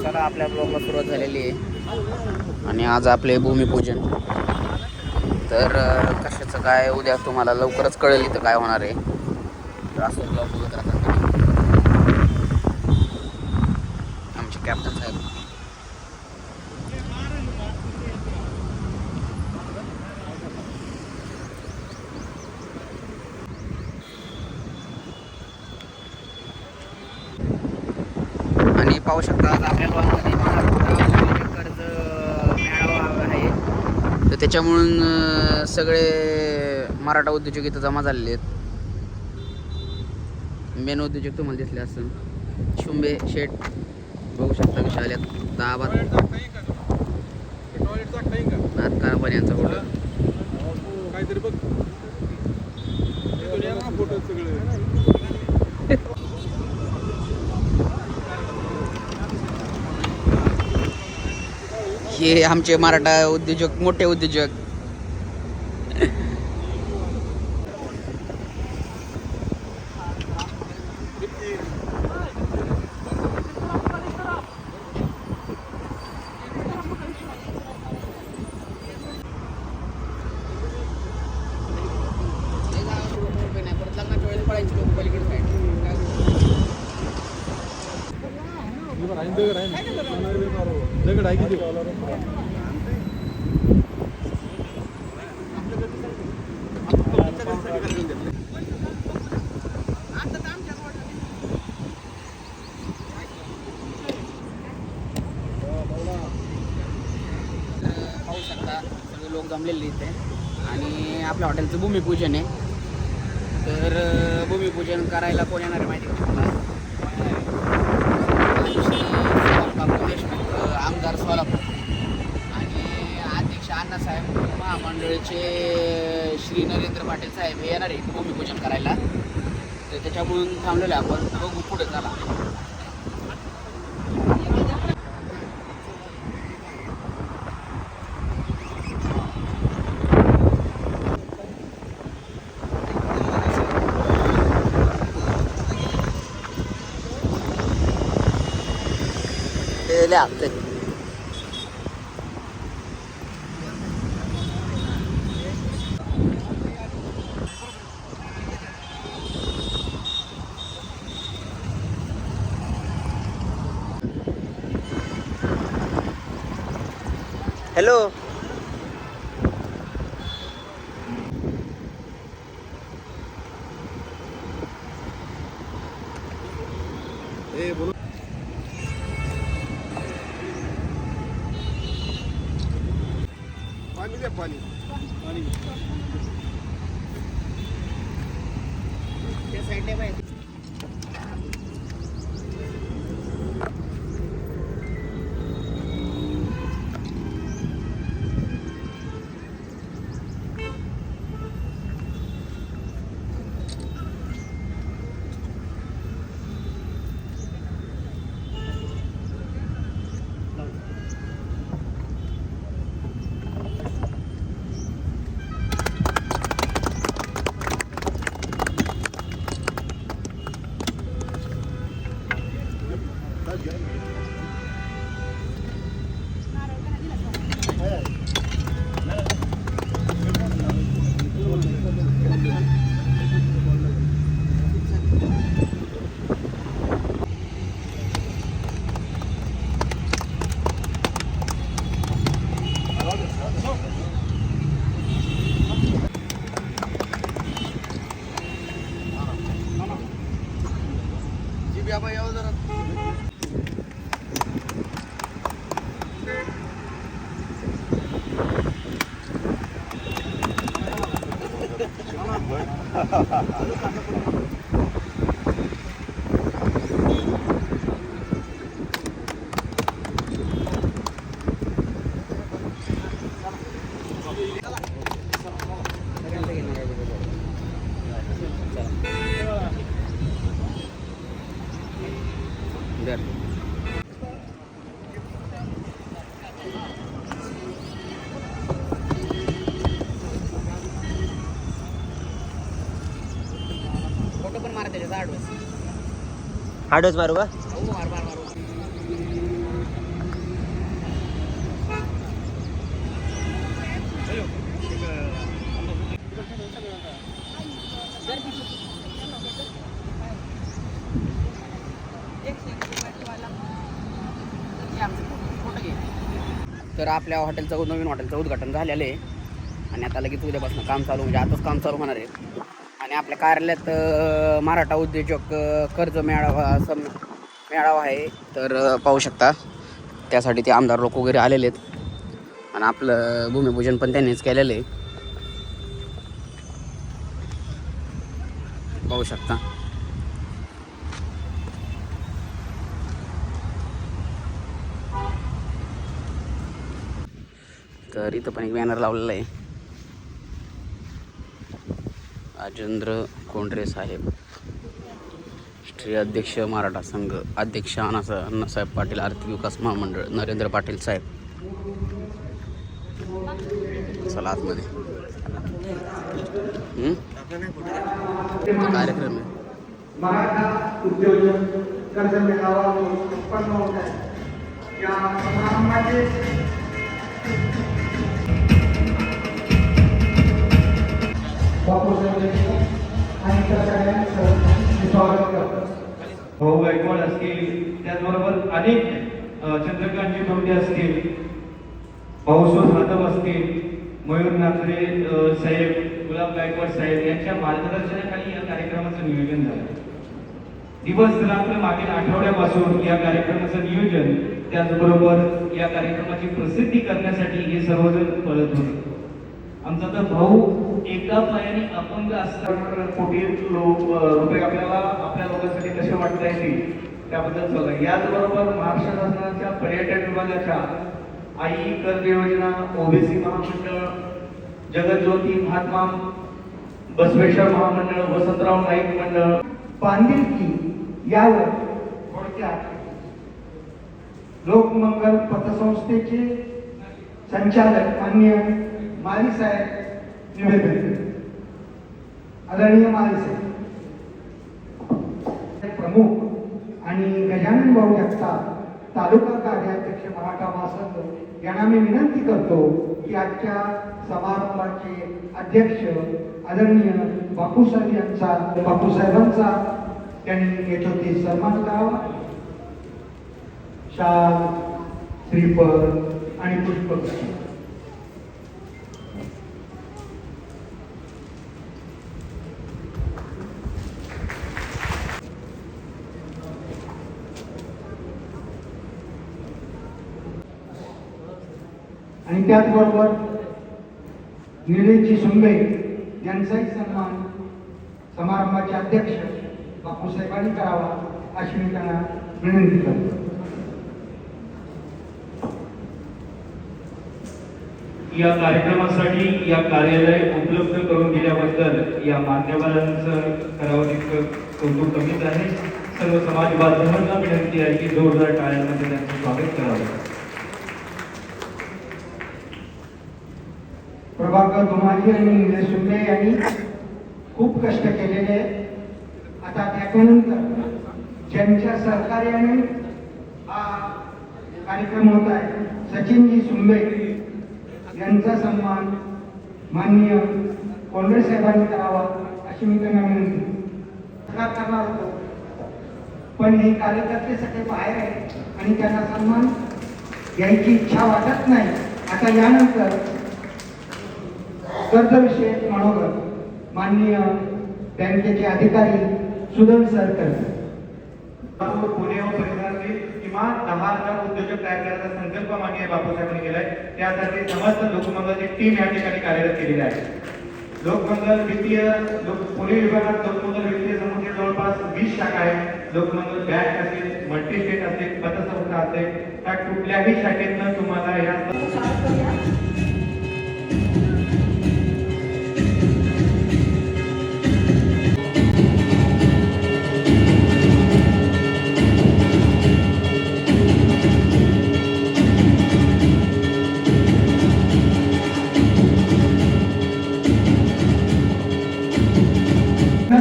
चला आपल्या ब्लॉगला सुरुवात झालेली आहे आणि आज आपले भूमिपूजन. तर कशाचं काय उद्या तुम्हाला लवकरच कळेल इथं काय होणार आहे. तर असं ब्लॉग बघत राहतात आमचे कॅप्टन साहेब. आणि पाहू शकता आज आपल्या लॉनमध्ये कर्ज मेळावा आहे. तर त्याच्यामुळून सगळे मराठा उद्योजक इथं जमा झालेले आहेत. मेन उद्योजक तुम्हाला दिसले असतील. शुंबे शेठ बघू शकता कशा आल्यात. दाबात नाथकारपण यांचा फोटो. काहीतरी बघ फोटो सगळे. हे आमचे मराठा उद्योजक, मोठे उद्योजक. पाहू शकता सगळे लोक जमलेले इथे आणि आपल्या हॉटेलचं भूमिपूजन आहे. तर भूमिपूजन करायला कोण येणार आहे माहिती का तुम्हाला? देशमुख आमदार सोलापूर आणि अध्यक्ष अण्णासाहेब महामंडळाचे श्री नरेंद्र पाटील साहेब हे येणार आहे भूमिपूजन करायला. तर त्याच्यामुळून थांबलेलं आपण बघू पुढे चला. लागते हॅलो. बोलो. पाणी त्या साईडने पाहिजे. हाडच मारू का? हो, मार मार मार. तर आपल्या हॉटेलचं नवीन हॉटेलचं उद्घाटन झालेलं आहे आणि आता लगेच उद्यापासून काम चालू, म्हणजे आताच काम चालू होणार आहे. आणि आपल्या कार्यालयात मराठा उद्योजक कर्ज मेळावा मेळावा आहे. तर पाहू शकता, त्यासाठी ते आमदार लोक वगैरे आलेले आहेत आणि आपलं भूमिपूजन पण त्यांनीच केलेलं आहे, पाहू शकता. तर इथं पण एक बॅनर लावलेला आहे, राजेंद्र कोंढरे साहेब, राष्ट्रीय अध्यक्ष मराठा संघ, अध्यक्ष अण्णासाहेब पाटील आर्थिक विकास महामंडळ, नरेंद्र पाटील साहेब. चला आतमध्ये कार्यक्रम आहे. मराठा उद्योजक कर्ज मेळावा उत्पन्न होत आहे. या समारंभाचे आणि सगळ्यांचं स्वागत करतो. भाऊ गायकवाड असतील, त्याचबरोबर अनेक चंद्रकांतजी तोंडे असतील, भाऊसो सातव असतील, मयूर नाचरे साहेब, गुलाब गायकवाड साहेब यांच्या मार्गदर्शनाखाली या कार्यक्रमाचं नियोजन झालं. दिवस रात्र मागील आठवड्यापासून या कार्यक्रमाचं नियोजन, त्याचबरोबर या कार्यक्रमाची प्रसिद्धी करण्यासाठी हे सर्वजण पळत होते. आमचा तर भाऊ एका पायाने अपंग असताना कोटी रुपये आपल्याला आपल्या लोकांसाठी कसे वाटता येतील त्याबद्दल चालू आहे. याचबरोबर महाराष्ट्र शासनाच्या पर्यटन विभागाच्या आई कर्ज योजना, ओबीसी महामंडळ, जगज्योती महात्मा बसवेश्वर महामंडळ, वसंतराव नाईक मंडळ, बांधिलकी यावर थोडक्यात लोकमंगल पतसंस्थेचे संचालक माननीय माळी साहेब निवेदन. आदरणीय माळी साहेब प्रमुख आणि गजानन भाऊ जगताप तालुका कार्याध्यक्ष मराठा महासंघ यांना मी विनंती करतो की आजच्या समारंभाचे अध्यक्ष आदरणीय बापूसाहेबांचा त्यांनी येथोती सन्मान करावा. शाल, श्रीफळ आणि पुष्पक. आणि त्याचबरोबर निलेशजी सुंबे यांचाही सन्मान समारंभाचे अध्यक्ष बापूसाहेबांनी करावा अशी मी त्यांना विनंती करतो. या कार्यक्रमासाठी या कार्यालय उपलब्ध करून दिल्याबद्दल या मान्यवरांचं करावं तितकं कौतुक कमीच आहे. सर्व समाज बांधवांना विनंती आहे की जोरदार टाळ्यांमध्ये त्यांचं स्वागत करावं. प्रभाकर धुमाजी आणि निलेश सुंबे यांनी खूप कष्ट केलेले. आता त्याच्यानंतर ज्यांच्या सहकार्याने हा कार्यक्रम होत आहे, सचिनजी सुंबे यांचा सन्मान माननीय कोंढरे साहेबांनी करावा अशी मी त्यांना विनंती करणार होतो. पण हे कार्यकर्ते सगळे बाहेर आहेत आणि त्यांना सन्मान घ्यायची इच्छा वाटत नाही. आता यानंतर कर्जविषयक मनोगत माननीय बँकेचे अधिकारी सुदन सरकर. पुणे व परिसरातील किमान 10,000 उद्योजक तयार करण्याचा संकल्प माननीय बापूसाहेबांनी केलाय. त्यासाठी समस्त लोकमंगलची टीम या ठिकाणी कार्यरत केलेली आहे. लोकमंगल वित्तीय पुणे विभागात लोकमंगल वित्तीय संस्थेचे जवळपास 20 शाखा आहेत. लोकमंगल बँक असेल, मल्टीस्टेट असेल, पतसंस्था असेल, त्या कुठल्याही शाखेतनं तुम्हाला या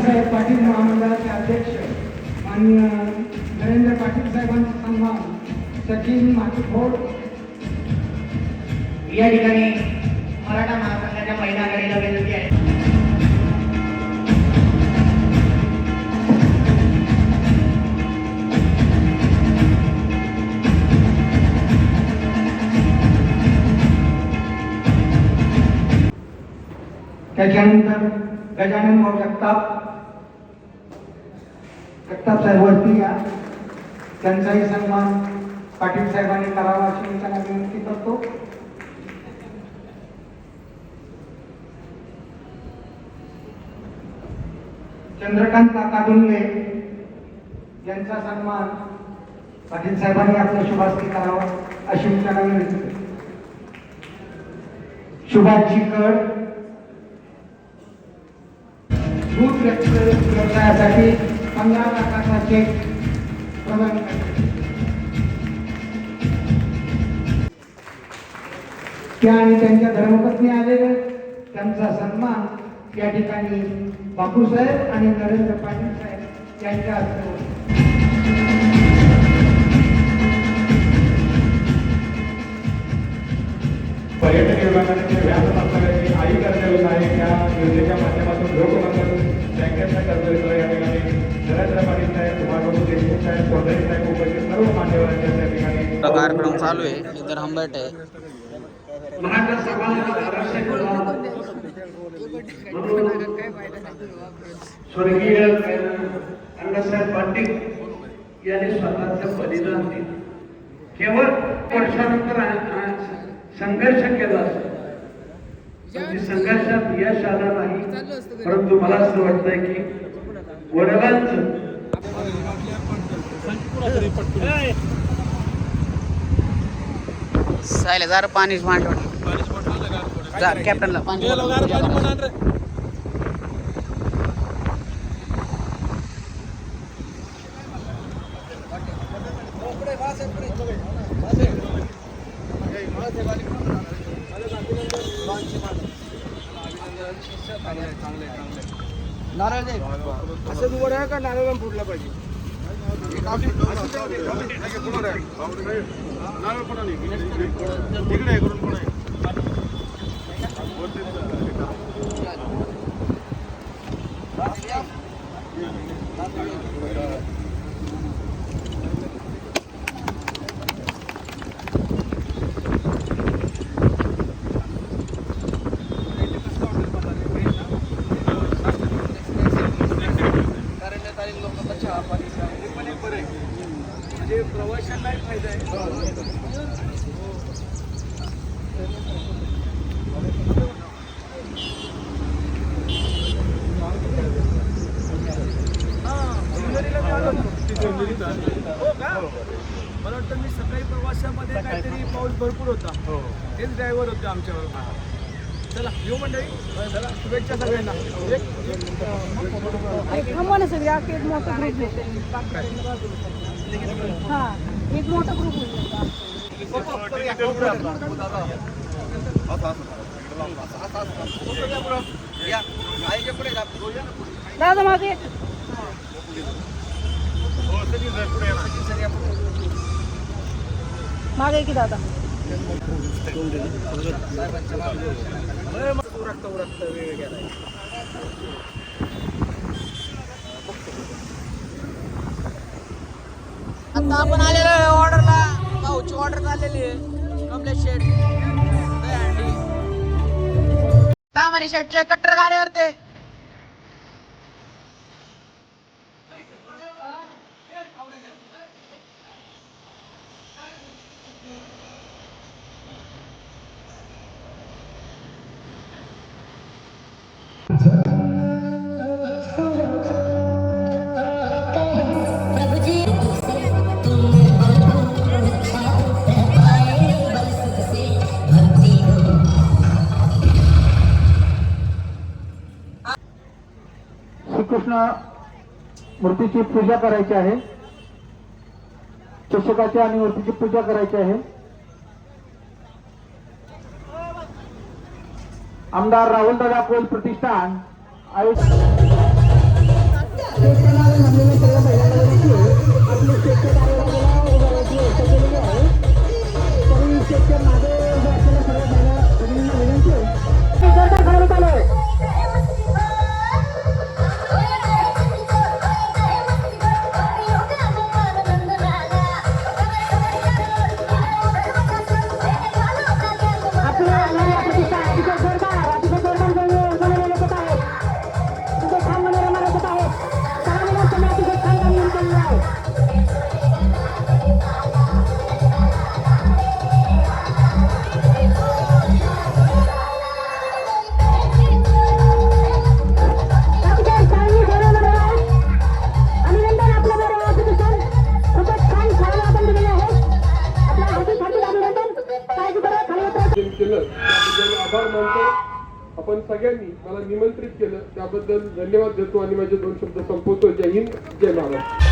साहेब पाटील महामंडळाचे अध्यक्ष माननीय फोड या ठिकाणी मराठा महासंघाच्या महिला आघाडीला विनंती आहे. त्याच्यानंतर गजानन भाऊ जगताप साहेब वरती या, त्यांचाही सन्मान पाटील साहेबांनी करावा अशी मी त्यांना विनंती करतो. चंद्रकांत काका दुल्ले यांचा सन्मान पाटील साहेबांनी आपल्या शुभास्ती करावा अशी मी त्यांना विनंती करतो. सुभाषजी कड दूध व्यवसायासाठी 15 लाखाचा चेक प्रदान करते. त्या आणि त्यांच्या धर्मपत्नी आलेले त्यांचा सन्मान या ठिकाणी बापूसाहेब आणि नरेंद्र पाटील साहेब यांच्या हस्ते होतो. पर्यटन विभागाने व्यासस्थानाची आई कर्तव्य आहे त्या योजनेच्या माध्यमातून लोकमंथन बँकेच्या कर्तव्य या ठिकाणी नरेंद्र पाटील साहेब, कुमारबाबू देशमुख साहेब, चौधरी साहेब उपस्थित सर्व मान्यवरांच्या त्या ठिकाणी कार्यक्रम चालू आहे. इधर हम बैठे महाराष्ट्र समाज आरक्षक स्वर्गीय अण्णासाहेब पाटील यांनी स्वतःचं बलिदान दिलं. केवळ वर्षानंतर संघर्ष केला, संघर्षात यश आलं नाही, परंतु मला असं वाटतंय की वडिलांचं सायले जरा पाणी कॅप्टनला पाणी नारळ दे. असं उभं आहे का नारळ फुटला पाहिजे. प्रवाशांनाही फायदा आहे. मला वाटतं मी सकाळी प्रवासामध्ये काहीतरी पाऊस भरपूर होता, तेच ड्रायव्हर होते आमच्यावर. चला येऊ मंडळी, चला शुभेच्छा सगळ्यांना. एक मोठा ग्रुप हा एक मोठा ग्रुप दादा मागे मागे की दादा आता आपण आलेलो आहे ऑर्डरला. भाऊची ऑर्डर आलेली आहे. कमलेश शेट तामारी शेटचे कट्टर गाड्यावर ते श्रीकृष्ण मूर्तीची पूजा करायची आहे. चषकाच्या आणि मूर्तीची पूजा करायची आहे. आमदार राहुलदादा कोल प्रतिष्ठान आयुष्य केलं त्याबद्दल आभार मानतो. आपण सगळ्यांनी मला निमंत्रित केलं त्याबद्दल धन्यवाद देतो आणि माझे 2 शब्द संपवतो. जय हिंद, जय महाराष्ट्र.